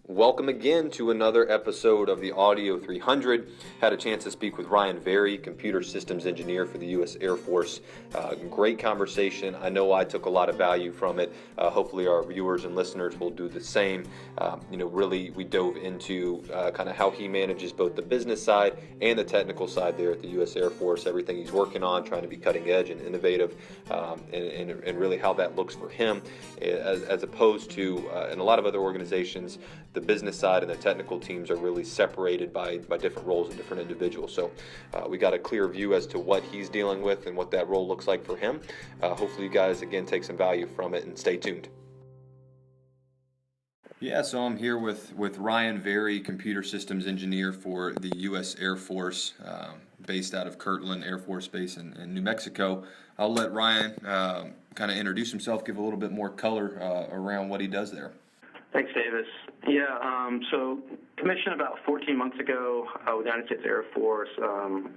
Welcome again to another episode of the Audio 300. Had a chance to speak with Ryan Very, computer systems engineer for the U.S. Air Force. Great conversation. I know I took a lot of value from it. Hopefully our viewers and listeners will do the same. Really we dove into kind of how he manages both the business side and the technical side there at the U.S. Air Force, everything he's working on, trying to be cutting edge and innovative, and really how that looks for him as opposed to in a lot of other organizations, the business side and the technical teams are really separated by different roles and different individuals. So we got a clear view as to what he's dealing with and what that role looks like for him. Hopefully you guys, again, take some value from it and stay tuned. Yeah, so I'm here with Ryan Very, computer systems engineer for the U.S. Air Force, based out of Kirtland Air Force Base in New Mexico. I'll let Ryan kind of introduce himself, give a little bit more color around what he does there. Thanks, Davis. So commissioned about 14 months ago with the United States Air Force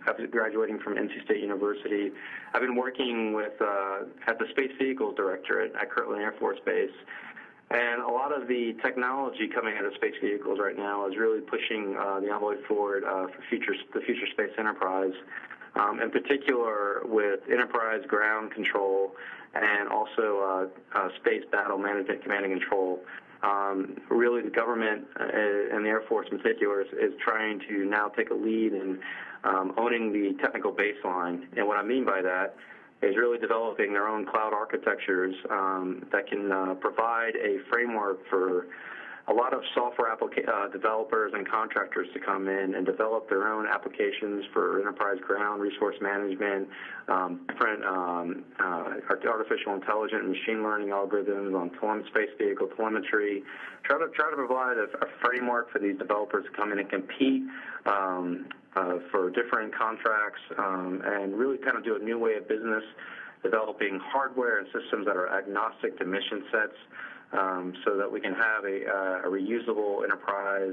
after graduating from NC State University. I've been working with at the Space Vehicles Directorate at Kirtland Air Force Base. And a lot of the technology coming out of space vehicles right now is really pushing the envelope forward for the future space enterprise, in particular with enterprise ground control and also space battle management, command and control. Really, the government and the Air Force in particular is trying to now take a lead in owning the technical baseline. And what I mean by that is really developing their own cloud architectures that can provide a framework for a lot of software developers and contractors to come in and develop their own applications for enterprise ground resource management, different artificial intelligence and machine learning algorithms on space vehicle telemetry. Try to provide a framework for these developers to come in and compete for different contracts and really kind of do a new way of business, developing hardware and systems that are agnostic to mission sets. So that we can have a reusable enterprise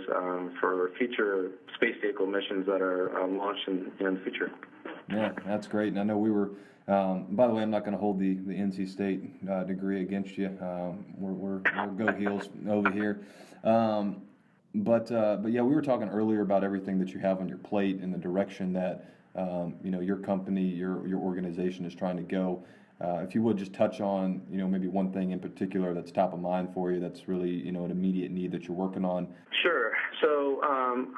for future space vehicle missions that are launched in the future. Yeah, that's great. And I know we were, by the way, I'm not going to hold the NC State degree against you. We're go heels over here. But yeah, we were talking earlier about everything that you have on your plate and the direction that your company, your organization is trying to go. If you would just touch on, maybe one thing in particular that's top of mind for you that's really, an immediate need that you're working on. Sure. So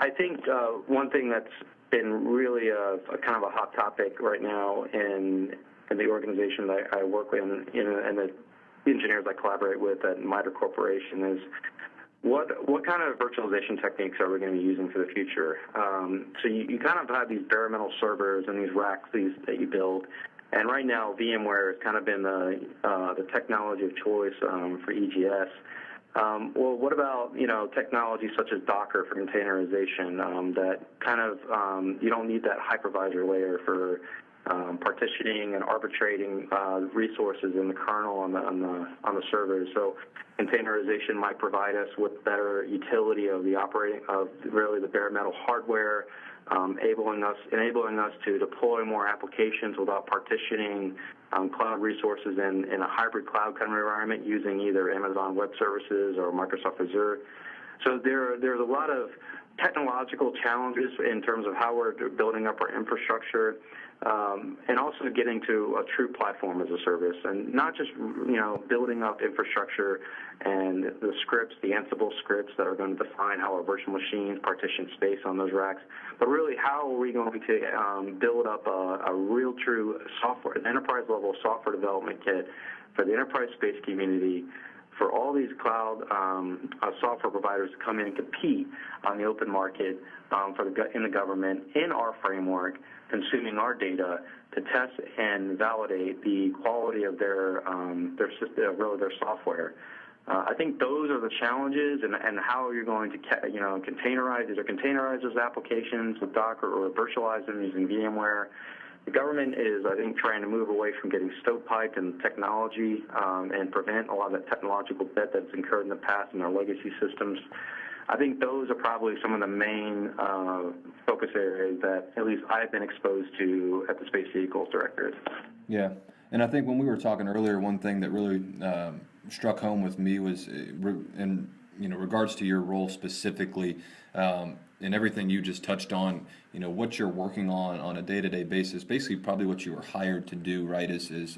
I think one thing that's been really a kind of a hot topic right now in the organization that I work with and the engineers I collaborate with at MITRE Corporation is what kind of virtualization techniques are we going to be using for the future? So you kind of have these bare metal servers and these racks that you build. And right now, VMware has kind of been the technology of choice for EGS. Well, what about technology such as Docker for containerization? That kind of you don't need that hypervisor layer for partitioning and arbitrating resources in the kernel on the servers. So containerization might provide us with better utility of really the bare metal hardware. Enabling us to deploy more applications without partitioning cloud resources in a hybrid cloud kind of environment using either Amazon Web Services or Microsoft Azure. So there's a lot of technological challenges in terms of how we're building up our infrastructure, and also getting to a true platform as a service, and not just building up infrastructure and the scripts, the Ansible scripts that are going to define how our virtual machines partition space on those racks, but really how are we going to build up a real true software, an enterprise level software development kit for the enterprise space community, for all these cloud software providers to come in and compete on the open market in the government in our framework, consuming our data to test and validate the quality of their software. I think those are the challenges, and how you're going to containerize those applications with Docker or virtualize them using VMware. The government is, I think, trying to move away from getting stovepiped in technology and prevent a lot of the technological debt that's incurred in the past in our legacy systems. I think those are probably some of the main focus areas that at least I've been exposed to at the Space Vehicles Directorate. Yeah, and I think when we were talking earlier, one thing that really struck home with me was, and regards to your role specifically, and everything you just touched on, what you're working on a day-to-day basis, basically probably what you were hired to do, right, is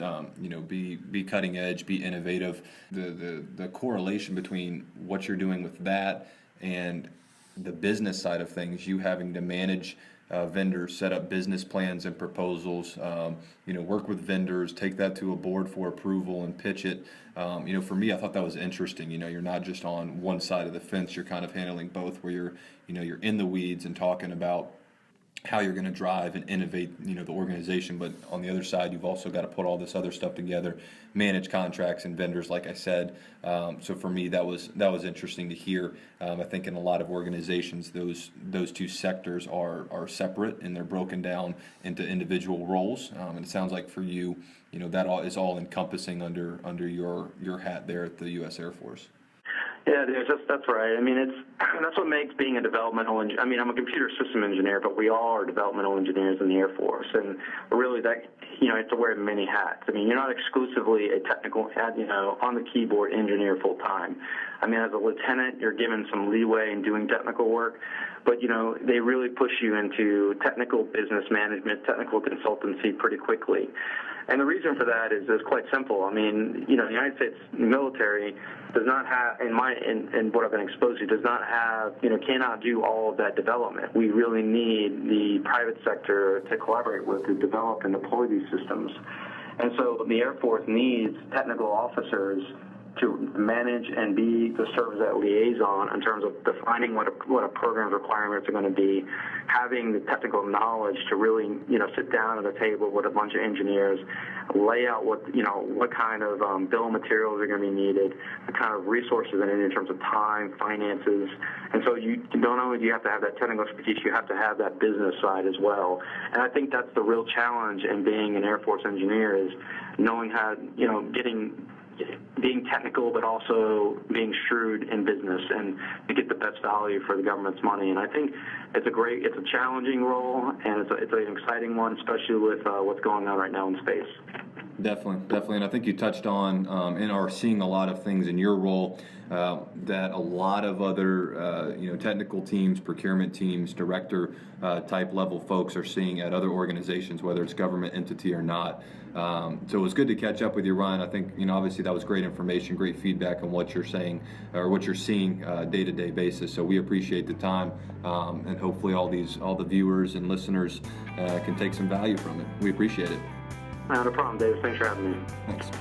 be cutting edge, be innovative. The correlation between what you're doing with that and the business side of things, you having to manage vendors, set up business plans and proposals, work with vendors, take that to a board for approval and pitch it. For me, I thought that was interesting. You're not just on one side of the fence, you're kind of handling both, where you're in the weeds and talking about how you're going to drive and innovate, the organization. But on the other side, you've also got to put all this other stuff together, manage contracts and vendors, like I said. So for me, that was interesting to hear. I think in a lot of organizations, those two sectors are separate, and they're broken down into individual roles. And it sounds like for you, that is all encompassing under your hat there at the U.S. Air Force. Yeah, that's right. I mean, that's what makes being a developmental engineer. I mean, I'm a computer system engineer, but we all are developmental engineers in the Air Force, and really that you have to wear many hats. I mean, you're not exclusively a technical, on the keyboard engineer full time. I mean, as a lieutenant, you're given some leeway in doing technical work, but they really push you into technical business management, technical consultancy pretty quickly. And the reason for that is quite simple. I mean, the United States military does not have, in what I've been exposed to, does not have, cannot do all of that development. We really need the private sector to collaborate with to develop and deploy these systems. And so the Air Force needs technical officers to manage and be the serve as that liaison in terms of defining what a program's requirements are going to be, having the technical knowledge to really sit down at a table with a bunch of engineers, lay out what kind of bill of materials are going to be needed, the kind of resources they need in terms of time, finances, and so you don't only do you have to have that technical expertise, you have to have that business side as well. And I think that's the real challenge in being an Air Force engineer, is knowing how being technical, but also being shrewd in business and to get the best value for the government's money. And I think it's a challenging role, and it's an exciting one, especially with what's going on right now in space. Definitely, and I think you touched on and are seeing a lot of things in your role that a lot of other technical teams, procurement teams, director type level folks are seeing at other organizations, whether it's government entity or not. So it was good to catch up with you, Ryan. I think obviously that was great information, great feedback on what you're saying or what you're seeing day-to-day basis. So we appreciate the time, and hopefully all the viewers and listeners can take some value from it. We appreciate it. Not a problem, Dave. Thanks for having me. Thanks.